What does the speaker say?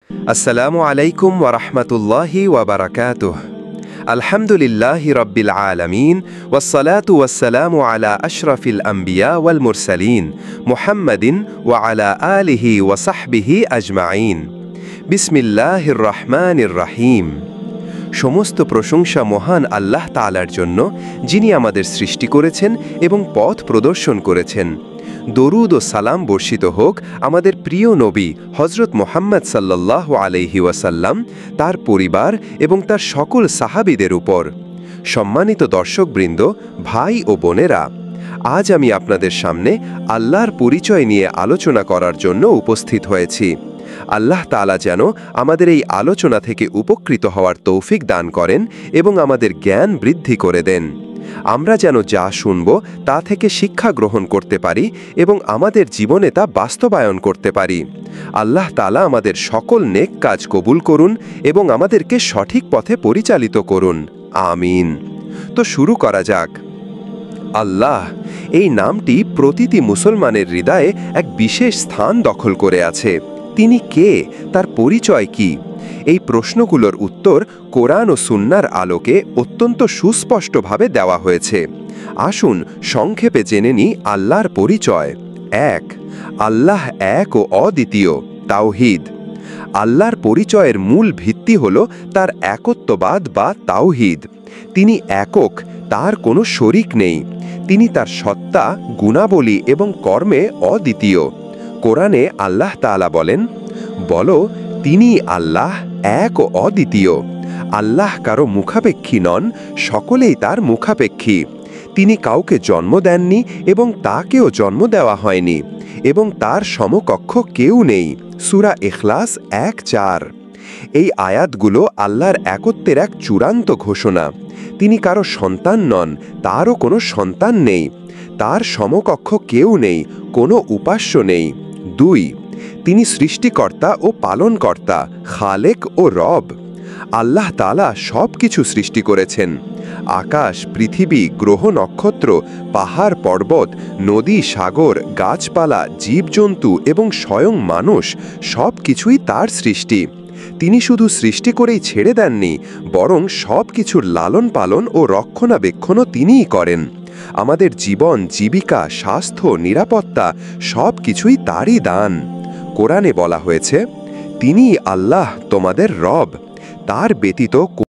আসসালামু আলাইকুম ওয়া রাহমাতুল্লাহি ওয়া বারাকাতুহ। আলহামদুলিল্লাহি রাব্বিল আলামিন ওয়াসসালাতু ওয়াসসালামু আলা আশরাফিল আম্বিয়া ওয়াল মুরসালিন মুহাম্মাদিন ওয়া আলা আলিহি ওয়া সাহবিহি আজমাইন। বিসমিল্লাহির রহমানির রহিম। সমস্ত প্রশংসা মহান আল্লাহ তাআলার জন্য, যিনি আমাদের সৃষ্টি করেছেন এবং পথ প্রদর্শন করেছেন। দরুদ ও সালাম বর্ষিত হোক আমাদের প্রিয় নবী হজরত মুহাম্মদ সাল্লাল্লাহু আলাইহি ওয়াসাল্লাম, তার পরিবার এবং তার সকল সাহাবীদের উপর। সম্মানিত দর্শকবৃন্দ, ভাই ও বোনেরা, আজ আমি আপনাদের সামনে আল্লাহর পরিচয় নিয়ে আলোচনা করার জন্য উপস্থিত হয়েছি। আল্লাহ তাআলা যেন আমাদের এই আলোচনা থেকে উপকৃত হওয়ার তৌফিক দান করেন এবং আমাদের জ্ঞান বৃদ্ধি করে দেন। আমরা যেন যা শুনব তা থেকে শিক্ষা গ্রহণ করতে পারি এবং আমাদের জীবনে তা বাস্তবায়ন করতে পারি। আল্লাহ তাআলা আমাদের সকল নেক কাজ কবুল করুন এবং আমাদেরকে সঠিক পথে পরিচালিত করুন। আমিন। তো শুরু করা যাক। আল্লাহ, এই নামটি প্রতিটি মুসলমানের হৃদয়ে এক বিশেষ স্থান দখল করে আছে। তিনি কে? তার পরিচয় কি? এই প্রশ্নগুলোর উত্তর কোরআন ও সুন্নাহর আলোকে অত্যন্ত সুস্পষ্টভাবে দেওয়া হয়েছে। আসুন সংক্ষেপে জেনে নিই আল্লাহর পরিচয়। ১. আল্লাহ এক ও অদ্বিতীয়, তাওহীদ। আল্লাহর পরিচয়ের মূল ভিত্তি হল তার একত্ববাদ বা তাওহীদ। তিনি একক, তার কোনো শরিক নেই। তিনি তার সত্তা, গুণাবলী এবং কর্মে অদ্বিতীয়। কোরআনে আল্লাহ তাআলা বলেন, বলো, তিনি আল্লাহ এক ও অদ্বিতীয়। আল্লাহ কারো মুখাপেক্ষী নন, সকলেই তার মুখাপেক্ষী। তিনি কাউকে জন্ম দেননি এবং তাকেও জন্ম দেওয়া হয়নি, এবং তার সমকক্ষ কেউ নেই। সূরা ইখলাস ১:৪। এই আয়াতগুলো আল্লাহর একত্বের এক চূড়ান্ত ঘোষণা। তিনি কারো সন্তান নন, তারও কোনো সন্তান নেই। তার সমকক্ষ কেউ নেই, কোনো উপাস্য নেই। ২. তিনি সৃষ্টিকর্তা ও পালনকর্তা, খালেক ও রব। আল্লাহ তাআলা সব কিছু সৃষ্টি করেছেন। আকাশ, পৃথিবী, গ্রহ নক্ষত্র, পাহাড় পর্বত, নদী সাগর, গাছপালা, জীবজন্তু এবং স্বয়ং মানুষ, সব কিছুই তার সৃষ্টি। তিনি শুধু সৃষ্টি করেই ছেড়ে দেননি, বরং সব কিছুর লালন পালন ও রক্ষণাবেক্ষণও তিনিই করেন। আমাদের জীবন, জীবিকা, স্বাস্থ্য, নিরাপত্তা সব কিছুই তারই দান। কোরআনে বলা হয়েছে, তিনি আল্লাহ তোমাদের রব, তার ব্যতীত